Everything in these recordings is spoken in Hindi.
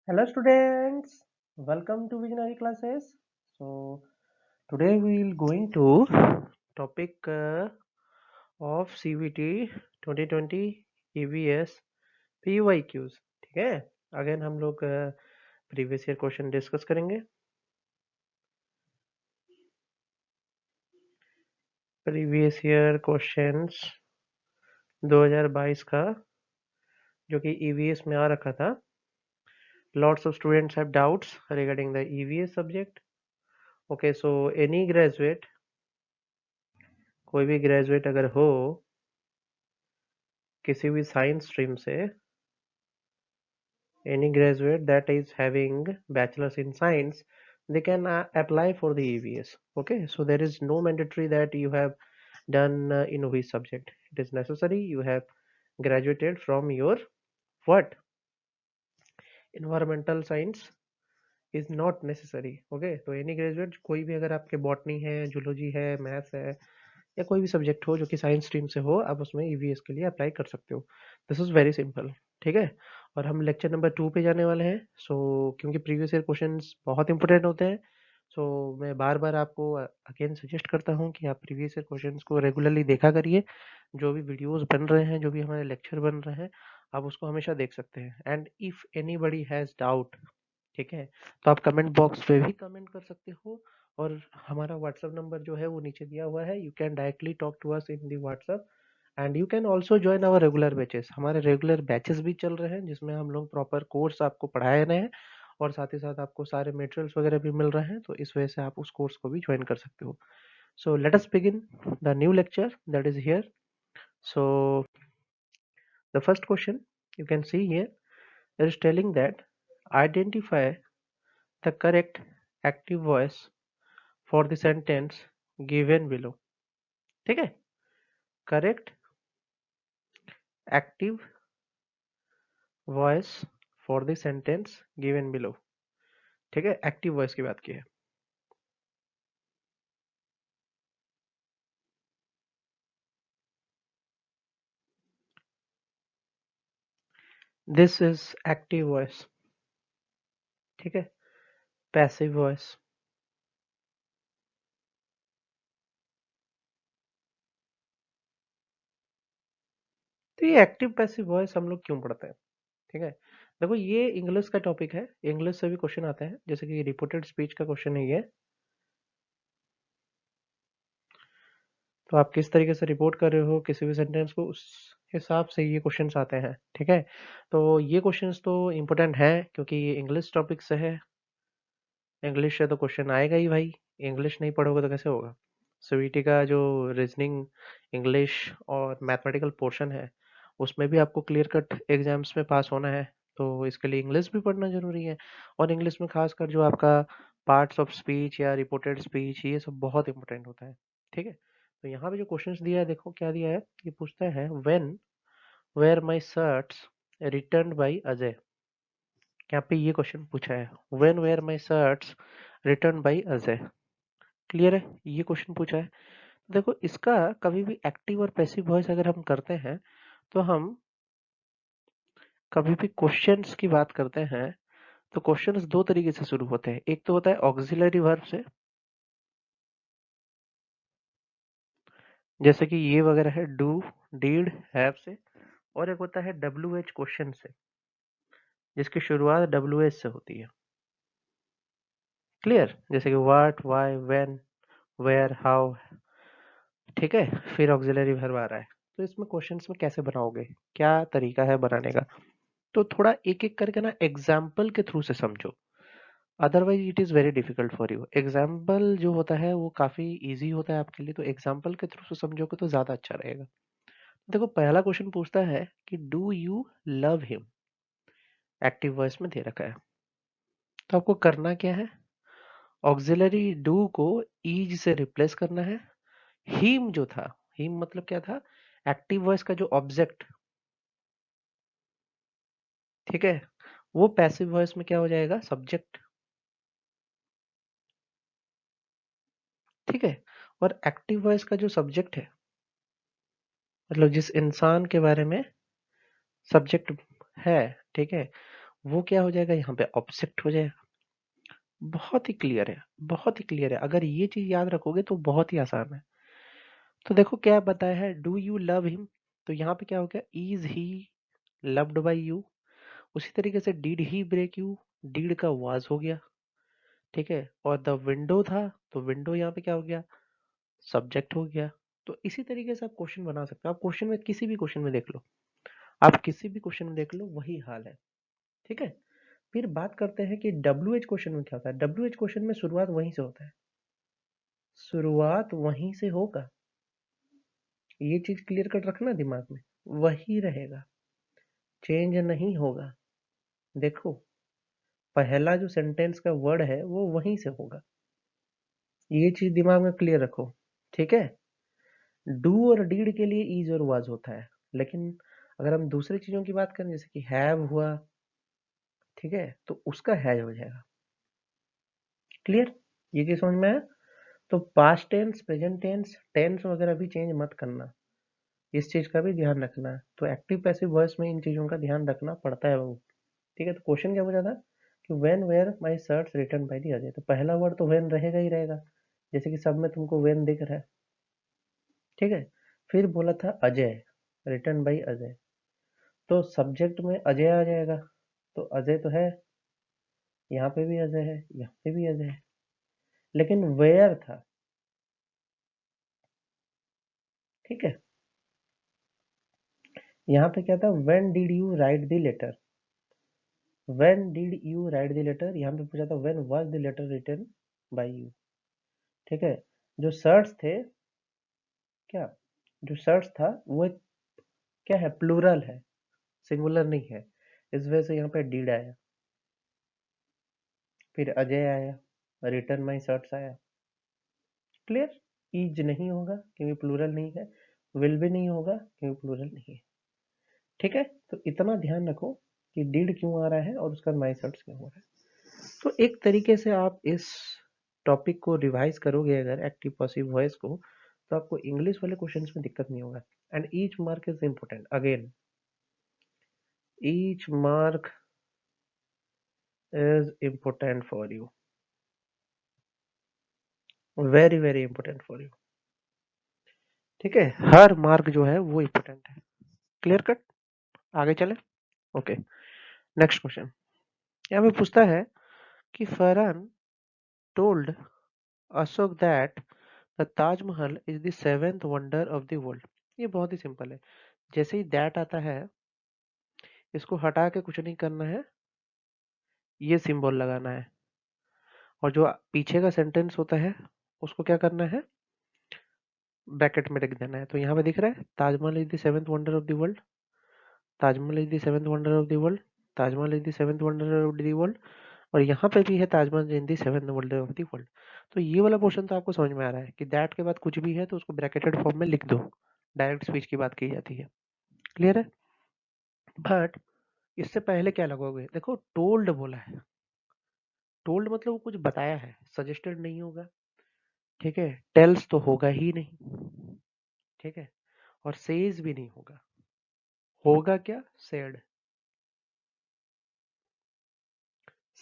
Hello students, welcome to Visionary classes. So today we will going to topic of CVT 2020 EVS PYQs. ठीक है, अगेन हम लोग प्रीवियस ईयर क्वेश्चन डिस्कस करेंगे। प्रीवियस ईयर क्वेश्चंस 2022 का जो कि EVS में आ रखा था। Lots of students have doubts regarding the EVS subject. Okay, so any graduate, कोई भी ग्रेजुएट अगर हो किसी भी साइंस स्ट्रीम से, any graduate that is having bachelor's in science, they can apply for the EVS. Okay, so there is no mandatory that you have done in which subject. It is necessary you have graduated from your what, environmental science is not necessary. Okay, तो any graduate, कोई भी अगर आपके बॉटनी है, जूलॉजी है, मैथ्स है या कोई भी सब्जेक्ट हो जो कि साइंस स्ट्रीम से हो, आप उसमें ईवीएस के लिए अप्लाई कर सकते हो। This is very simple. ठीक है, और हम लेक्चर नंबर 2 पे जाने वाले हैं। क्योंकि प्रीवियस ईयर क्वेश्चंस बहुत इंपॉर्टेंट होते हैं, मैं बार बार आपको अगेन सजेस्ट करता हूँ कि आप प्रीवियस ईयर क्वेश्चंस को रेगुलरली देखा करिए। जो भी वीडियोस बन रहे हैं, जो भी हमारे लेक्चर बन रहे हैं, आप उसको हमेशा देख सकते हैं। And if anybody has doubt, ठीक है, तो आप कमेंट बॉक्स पे भी कमेंट कर सकते हो, और हमारा व्हाट्सएप नंबर जो है वो नीचे दिया हुआ है। You can directly talk to us in the WhatsApp, and you can also join our regular batches. हमारे रेगुलर बैचेस भी चल रहे हैं जिसमें हम लोग प्रॉपर कोर्स आपको पढ़ा रहे हैं, और साथ ही साथ आपको सारे मटेरियल्स वगैरह भी मिल रहे हैं, तो इस वजह से आप उस कोर्स को भी ज्वाइन कर सकते हो। So let us begin the new lecture that is here. So the first question you can see here, it is telling that identify the correct active voice for the sentence given below. ठीक है, correct active voice for the sentence given below. ठीक है, एक्टिव वॉइस की बात की है। This is active voice. ठीक है, पैसिव वॉइस। तो ये एक्टिव पैसिव वॉइस हम लोग क्यों पढ़ते हैं? ठीक है, देखो ये इंग्लिश का टॉपिक है, इंग्लिश से भी क्वेश्चन आते हैं, जैसे कि रिपोर्टेड स्पीच का क्वेश्चन है ये। तो आप किस तरीके से रिपोर्ट कर रहे हो किसी भी सेंटेंस को, उस हिसाब से ये क्वेश्चंस आते हैं। ठीक है, तो ये क्वेश्चंस तो इम्पोर्टेंट है क्योंकि ये इंग्लिश टॉपिक से है। इंग्लिश से तो क्वेश्चन आएगा ही भाई, इंग्लिश नहीं पढ़ोगे तो कैसे होगा। सीवीटी का जो रीजनिंग, इंग्लिश और मैथमेटिकल पोर्शन है, उसमें भी आपको क्लियर कट एग्जाम्स में पास होना है, तो इसके लिए इंग्लिश भी पढ़ना जरूरी है। और इंग्लिश में खासकर जो आपका पार्ट्स ऑफ स्पीच या रिपोर्टेड स्पीच, ये सब बहुत इंपॉर्टेंट होता है। ठीक है, तो यहाँ पे जो क्वेश्चंस दिया है, देखो क्या दिया है। ये पूछता है when were my shirts return by Ajay. यहाँ पे ये क्वेश्चन पूछा है, when were my shirts return by Ajay. Clear है, ये क्वेश्चन पूछा है। देखो इसका कभी भी एक्टिव और पैसिव वॉइस अगर हम करते हैं, तो हम कभी भी क्वेश्चंस की बात करते हैं तो क्वेश्चंस दो तरीके से शुरू होते हैं। एक तो होता है ऑक्सिलरी वर्ब से, जैसे कि ये वगैरह है, डू, डीड, हैव से। और एक होता है डब्ल्यू एच क्वेश्चन से, जिसकी शुरुआत डब्ल्यू एच से होती है। क्लियर, जैसे कि what, why, when, where, how. ठीक है, फिर ऑक्सिलरी वर्ब आ रहा है। तो इसमें क्वेश्चंस में कैसे बनाओगे, क्या तरीका है बनाने का, तो थोड़ा एक एक करके ना एग्जाम्पल के थ्रू से समझो, otherwise it is very difficult for you. Example जो होता है वो काफी इजी होता है आपके लिए, तो एग्जाम्पल के थ्रू से समझोगे तो ज्यादा अच्छा रहेगा। देखो पहला क्वेश्चन पूछता है कि do you love him, active voice में दे रखा है। तो आपको करना क्या है, ऑक्सिलरी डू को ईज से रिप्लेस करना है। हिम जो था, हिम मतलब क्या था, एक्टिव वॉइस का जो ऑब्जेक्ट। ठीक है, वो पैसिव वॉइस में क्या हो जाएगा, सब्जेक्ट। ठीक है, और एक्टिव वॉइस का जो सब्जेक्ट है, मतलब जिस इंसान के बारे में सब्जेक्ट है, ठीक है, वो क्या हो जाएगा, यहाँ पे ऑब्जेक्ट हो जाएगा। बहुत ही क्लियर है, बहुत ही क्लियर है। अगर ये चीज याद रखोगे तो बहुत ही आसान है। तो देखो क्या बताया है, डू यू लव हिम, तो यहाँ पे क्या हो गया, is he loved by you. उसी तरीके से did he break you, did का वाज हो गया, ठीक है। और द विंडो था, तो विंडो यहाँ पे क्या हो गया, सब्जेक्ट हो गया। तो इसी तरीके से आप क्वेश्चन बना सकते हो। आप क्वेश्चन में किसी भी क्वेश्चन में देख लो, आप किसी भी क्वेश्चन में देख लो, वही हाल है, ठीक है। फिर बात करते हैं कि डब्ल्यू एच क्वेश्चन में क्या होता है। डब्ल्यू एच क्वेश्चन में शुरुआत वहीं से होता है, शुरुआत वहीं से होगा। ये चीज क्लियर कर रखना दिमाग में, वही रहेगा, चेंज नहीं होगा। देखो, पहला जो सेंटेंस का वर्ड है वो वहीं से होगा, ये चीज दिमाग में क्लियर रखो, ठीक है। डू और डीड के लिए इज और वाज होता है, लेकिन अगर हम दूसरी चीजों की बात करें, जैसे कि हैव हुआ, ठीक है, तो उसका हैज हो जाएगा। क्लियर, ये चीज समझ में आया। तो past tense, present tense, tense वगैरह भी चेंज मत करना, इस चीज का भी ध्यान रखना। तो एक्टिव पैसिव वॉइस में इन चीजों का ध्यान रखना पड़ता है बाबू, ठीक है। तो क्वेश्चन क्या पूछा था कि when were my shirts return by the Ajay, तो पहला वर्ड तो व्हेन रहेगा ही रहेगा, जैसे कि सब में तुमको व्हेन दिख रहा है, ठीक है। फिर बोला था अजय, रिटर्न बाय अजय, तो सब्जेक्ट में अजय आ जाएगा, तो अजय तो है, यहाँ पे भी अजय है, यहाँ पे भी अजय है, लेकिन वेयर था, ठीक है। यहाँ पे क्या था, when did you write the letter, when did you write the letter, यहाँ पे पूछा था when was the letter written by you, ठीक है। जो शर्ट्स थे, क्या, जो शर्ट्स था वो क्या है, प्लूरल है, सिंगुलर नहीं है, इस वजह से यहाँ पे डिड आया। फिर अजय आया, रिटर्न माई शर्ट्स आया। क्लियर, ईज नहीं होगा क्योंकि प्लूरल नहीं है, विल भी नहीं होगा क्योंकि प्लूरल नहीं है, ठीक है। तो इतना ध्यान रखो कि डिड क्यों आ रहा है और उसका माई शर्ट्स क्यों हो रहा है। तो एक तरीके से आप इस टॉपिक को रिवाइज करोगे अगर एक्टिव पॉसिव वॉइस को, तो आपको इंग्लिश वाले क्वेश्चंस में दिक्कत नहीं होगा। And each mark is important, again each mark is important for you, very very important for you, ठीक है। हर मार्क जो है वो इम्पोर्टेंट है। क्लियर कट, आगे चले। Okay, next question. यहाँ पे पूछता है कि Farhan told Ashok that the Taj Mahal is the seventh wonder of the world. ये बहुत ही सिंपल है, जैसे ही दैट आता है इसको हटा के कुछ नहीं करना है, ये सिंबल लगाना है, और जो पीछे का सेंटेंस होता है उसको क्या करना है, ब्रैकेट में रख देना है। तो यहाँ पे दिख रहा है Taj Mahal is the seventh wonder of the world, Taj Mahal is the seventh wonder of the world, Taj Mahal is the seventh wonder of the world, और यहाँ पे भी है Taj Mahal in the seventh wonder of the world. तो ये वाला पोर्शन तो आपको समझ में आ रहा है कि दैट के बाद कुछ भी है तो उसको ब्रैकेटेड फॉर्म में लिख दो, डायरेक्ट स्पीच की बात की जाती है। क्लियर है। बट इससे पहले क्या लगोगे, देखो टोल्ड बोला है, टोल्ड मतलब वो कुछ बताया है, सजेस्टेड नहीं होगा, ठीक है। टेल्स तो होगा ही नहीं, ठीक है। और सेज भी नहीं होगा, होगा क्या, सेड,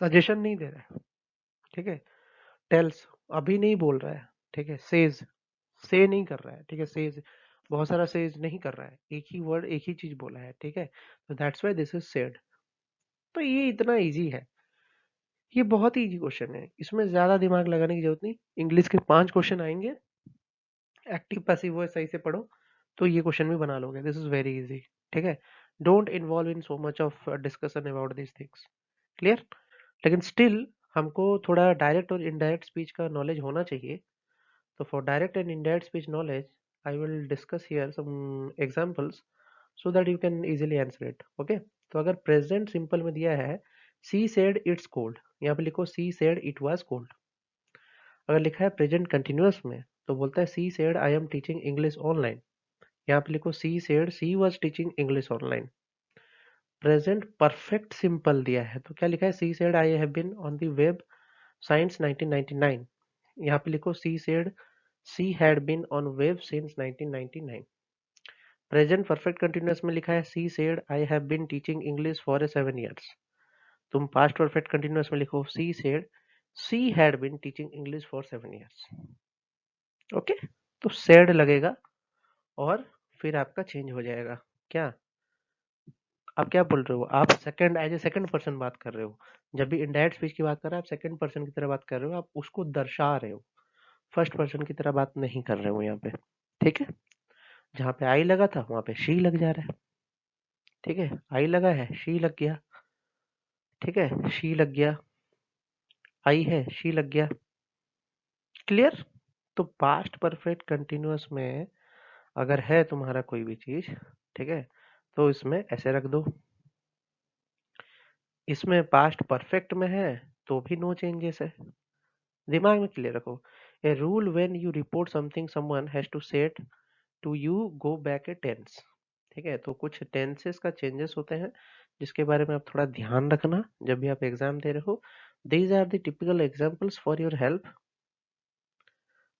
सजेशन नहीं दे रहा है, ठीक है। टेल्स अभी नहीं बोल रहा है, ठीक है। सेज से नहीं कर रहा है, ठीक है। सेज बहुत सारा सेज नहीं कर रहा है, एक ही वर्ड एक ही चीज बोला है, ठीक है। तो that's why this is said. तो ये इतना इजी है, ये बहुत ही इजी क्वेश्चन है, इसमें ज्यादा दिमाग लगाने की जरूरत नहीं। इंग्लिश के 5 क्वेश्चन आएंगे, एक्टिव पैसिव वॉइस सही से पढ़ो तो ये क्वेश्चन भी बना लोगे, दिस इज वेरी इजी, ठीक है। Don't involve in so much of discussion about this things. Clear. लेकिन स्टिल हमको थोड़ा डायरेक्ट और इनडायरेक्ट स्पीच का नॉलेज होना चाहिए। So for direct and indirect speech knowledge, I will discuss here some examples so that you can easily answer it. Okay? तो अगर present simple में दिया है she said it's cold, यहाँ पे लिखो she said it was cold। अगर लिखा है present continuous में तो बोलता है she said I am teaching English online, यहाँ पे लिखो she said she was teaching English online। Present perfect simple दिया है तो क्या लिखा है, she said I have been on the web since 1999, यहाँ पे लिखो she said she had been on web since 1999। Present perfect continuous में लिखा है she said I have been teaching English for 7 years, तुम पास्ट परफेक्ट कंटिन्यूअस में लिखो she had been teaching English for 7 years। Okay, तो सेड लगेगा और फिर आपका चेंज हो जाएगा। क्या आप क्या बोल रहे हो? आप second as a second person बात कर रहे हो। जब भी इनडायरेक्ट स्पीच की बात कर रहे हो आप सेकंड पर्सन की तरह बात कर रहे हो, आप उसको दर्शा रहे हो, फर्स्ट पर्सन की तरह बात नहीं कर रहे हो यहाँ पे। ठीक है, जहाँ पे आई लगा था वहां पे शी लग जा रहा है। ठीक है, आई लगा है शी लग गया। ठीक है, शी लग गया, आई है शी लग गया। क्लियर? तो पास्ट परफेक्ट कंटिन्यूअस में अगर है तुम्हारा कोई भी चीज, ठीक है, तो इसमें ऐसे रख दो। इसमें पास्ट परफेक्ट में है तो भी नो चेंजेस है। दिमाग में क्लियर रखो। A rule when you report something someone has to set to you go back a tense. ठीक है, तो कुछ टेंसेस का चेंजेस होते हैं जिसके बारे में आप थोड़ा ध्यान रखना जब भी आप एग्जाम दे रहे हो। These are the typical examples for your help.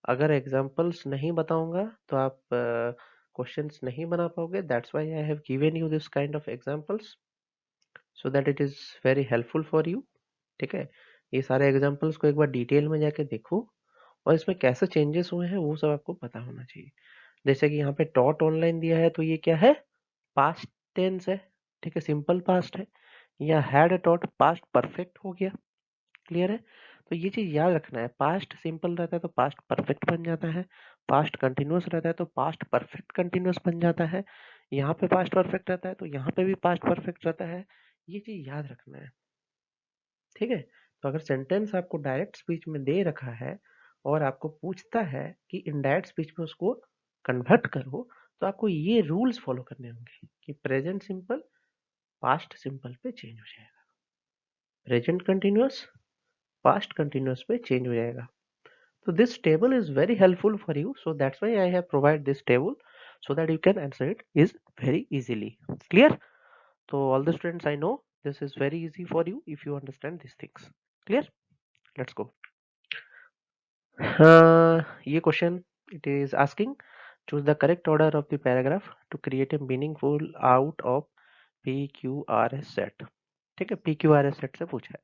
अगर एग्जांपल्स नहीं बताऊंगा तो आप क्वेश्चंस नहीं बना पाओगे। That's why I have given you this kind of examples so that it is very helpful for you. ठीक है, ये सारे एग्जांपल्स को एक बार डिटेल में जाके देखो और इसमें कैसे चेंजेस हुए हैं वो सब आपको पता होना चाहिए। जैसे कि यहाँ पे टॉट ऑनलाइन दिया है तो ये क्या है? पास्ट टेंस है। ठीक है, सिंपल पास्ट है। या हैड टॉट पास्ट परफेक्ट हो गया। क्लियर है? तो ये चीज याद रखना है, पास्ट सिंपल रहता है तो पास्ट परफेक्ट बन जाता है, पास्ट कंटिन्यूअस रहता है तो पास्ट परफेक्ट कंटिन्यूअस बन जाता है, यहाँ पे पास्ट परफेक्ट रहता है तो यहाँ पे भी पास्ट परफेक्ट रहता है। ये चीज याद रखना है। ठीक है, तो अगर सेंटेंस आपको डायरेक्ट स्पीच में दे रखा है और आपको पूछता है कि इनडायरेक्ट स्पीच में उसको कन्वर्ट करो, तो आपको ये रूल्स फॉलो करने होंगे कि प्रेजेंट सिंपल पास्ट सिंपल पे चेंज हो जाएगा, प्रेजेंट कंटिन्यूअस पास्ट कंटिन्यूअस पे चेंज हो जाएगा। So this table is very helpful for you. So that's why I have provided this table so that you can answer it is very easily. Clear? So all the students, I know this is very easy for you if you understand these things. Clear? Let's go. ये question it is asking choose the correct order of the paragraph to create a meaningful out of PQRS set. ठीक है, PQRS set से पूछा है।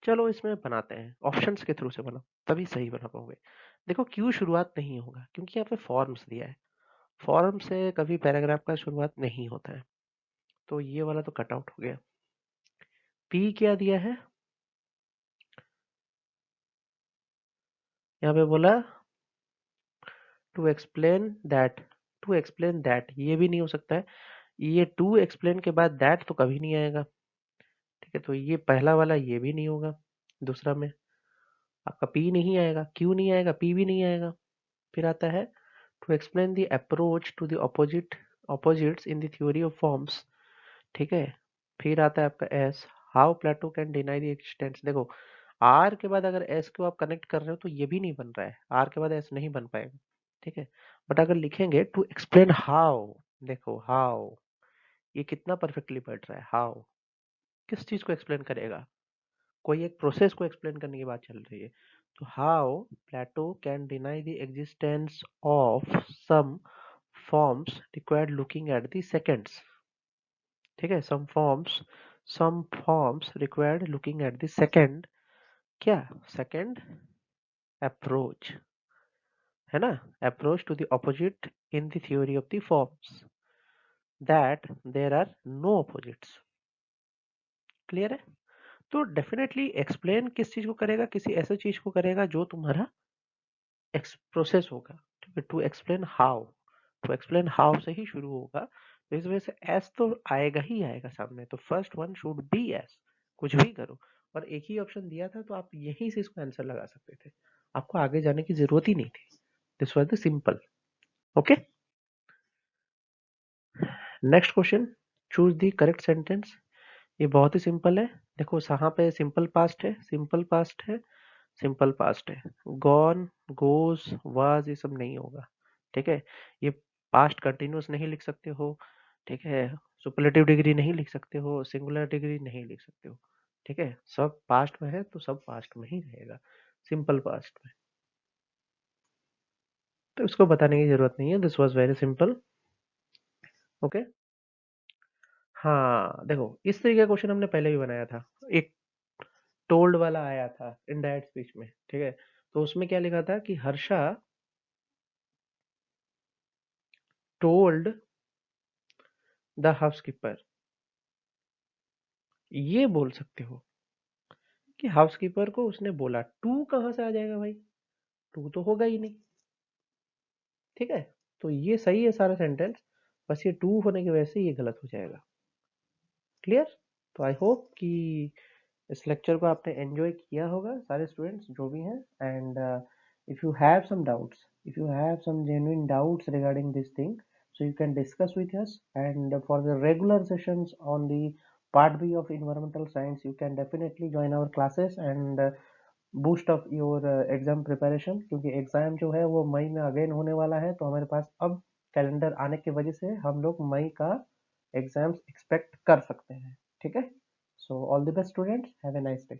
चलो इसमें बनाते हैं, ऑप्शंस के थ्रू से बनाओ तभी सही बना पाओगे। देखो क्यों शुरुआत नहीं होगा क्योंकि यहाँ पे फॉर्म्स दिया है, फॉर्म से कभी पैराग्राफ का शुरुआत नहीं होता है, तो ये वाला तो कट आउट हो गया। पी क्या दिया है? यहाँ पे बोला to explain that, to explain that ये भी नहीं हो सकता है, ये टू एक्सप्लेन के बाद दैट तो कभी नहीं आएगा। ठीक है, तो ये पहला वाला ये भी नहीं होगा, दूसरा में आपका पी नहीं आएगा, क्यू नहीं आएगा, पी भी नहीं आएगा। फिर आता है to explain the approach to the opposites in the theory of forms. ठीक है, फिर आता है आपका S, how Plato can deny the existence. देखो आर के बाद अगर एस को आप कनेक्ट कर रहे हो तो ये भी नहीं बन रहा है, आर के बाद एस नहीं बन पाएगा। ठीक है, बट अगर लिखेंगे टू एक्सप्लेन हाउ, देखो हाउ ये कितना परफेक्टली बैठ रहा है। हाउ किस चीज को एक्सप्लेन करेगा? कोई एक प्रोसेस को एक्सप्लेन करने की बात चल रही है। तो how Plato can deny the existence of some forms required looking at the seconds. ठीक है, some forms required looking at the second, क्या सेकेंड अप्रोच, है ना, approach to the opposite in the theory of the forms that there are no opposites. Clear है? तो डेफिनेटली एक्सप्लेन किस चीज को करेगा? किसी ऐसे चीज को करेगा जो तुम्हारा प्रोसेस होगा। ठीक है, to explain how, to explain how से ही शुरू होगा, तो इस वजह से एस तो आएगा ही आएगा सामने, तो first one should be S. कुछ भी करो, और एक ही ऑप्शन दिया था तो आप यही से इसको आंसर लगा सकते थे, आपको आगे जाने की जरूरत ही नहीं थी। This was the simple. Okay, next question, choose the correct sentence. ये बहुत ही सिंपल है। देखो यहाँ पे सिंपल पास्ट है, सिंपल पास्ट है, सिंपल पास्ट है। गॉन, गोज, वाज ये सब नहीं होगा। ठीक है, ये पास्ट कंटिन्यूअस नहीं लिख सकते हो। ठीक है, सुपरलेटिव डिग्री नहीं लिख सकते हो, सिंगुलर डिग्री नहीं लिख सकते हो। ठीक है, सब पास्ट में है तो सब पास्ट में ही रहेगा, सिंपल पास्ट में। तो इसको बताने की जरूरत नहीं है, this was very simple. Okay, हाँ देखो, इस तरीके का क्वेश्चन हमने पहले भी बनाया था। एक टोल्ड वाला आया था इनडायरेक्ट स्पीच में, ठीक है। तो उसमें क्या लिखा था कि हर्षा टोल्ड द हाउसकीपर। ये बोल सकते हो कि हाउसकीपर को उसने बोला। टू कहाँ से आ जाएगा भाई? टू तो होगा ही नहीं, ठीक है। तो ये सही है सारा सेंटेंस, बस ये टू होने की वजह से ये गलत हो जाएगा। क्लियर? तो आई होप कि इस लेक्चर को आपने एंजॉय किया होगा सारे स्टूडेंट्स जो भी हैं। And if you have some doubts, if you have some genuine doubts regarding this thing, so you can discuss with us. And for the regular sessions on the part B of environmental science, you can definitely join our classes and boost up your exam preparation, क्योंकि एग्जाम जो है वो मई में अगेन होने वाला है। तो हमारे पास अब कैलेंडर आने की वजह से हम लोग मई का एग्जाम्स एक्सपेक्ट कर सकते हैं, ठीक है। So all the best students, have a nice day.